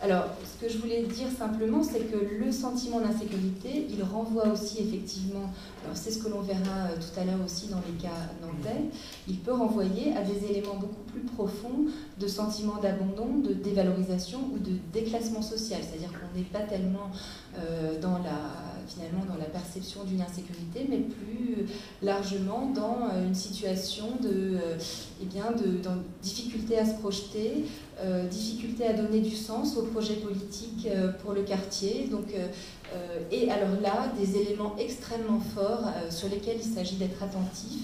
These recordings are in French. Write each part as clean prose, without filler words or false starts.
Alors, ce que je voulais dire simplement, c'est que le sentiment d'insécurité, il renvoie aussi effectivement, alors c'est ce que l'on verra tout à l'heure aussi dans les cas nantais, il peut renvoyer à des éléments beaucoup plus profonds de sentiment d'abandon, de dévalorisation ou de déclassement social. C'est-à-dire qu'on n'est pas tellement finalement dans la perception d'une insécurité, mais plus largement dans une situation de difficulté à se projeter, difficulté à donner du sens au projet politique pour le quartier. Donc, et alors là, des éléments extrêmement forts sur lesquels il s'agit d'être attentif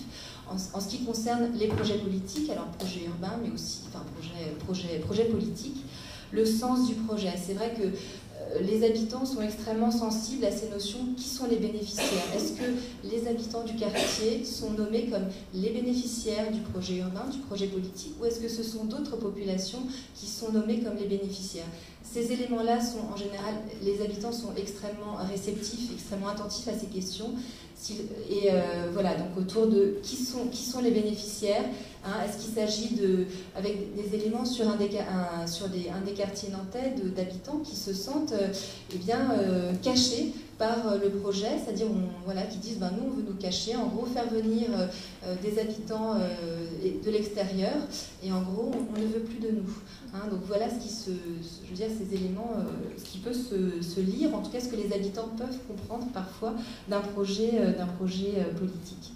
en ce qui concerne les projets politiques, alors projets urbains, mais aussi projets politiques, le sens du projet. C'est vrai que les habitants sont extrêmement sensibles à ces notions. Qui sont les bénéficiaires? Est-ce que les habitants du quartier sont nommés comme les bénéficiaires du projet urbain, du projet politique, ou est-ce que ce sont d'autres populations qui sont nommées comme les bénéficiaires? Ces éléments-là sont en général, les habitants sont extrêmement réceptifs, extrêmement attentifs à ces questions. Et voilà, donc autour de qui sont les bénéficiaires, hein, est-ce qu'il s'agit avec des éléments sur un des quartiers nantais d'habitants qui se sentent cachés par le projet, c'est-à-dire qui disent nous on veut nous cacher, en gros faire venir des habitants de l'extérieur et en gros on ne veut plus de nous. Hein, donc voilà ces éléments, ce qui peut se lire, en tout cas ce que les habitants peuvent comprendre parfois d'un projet politique.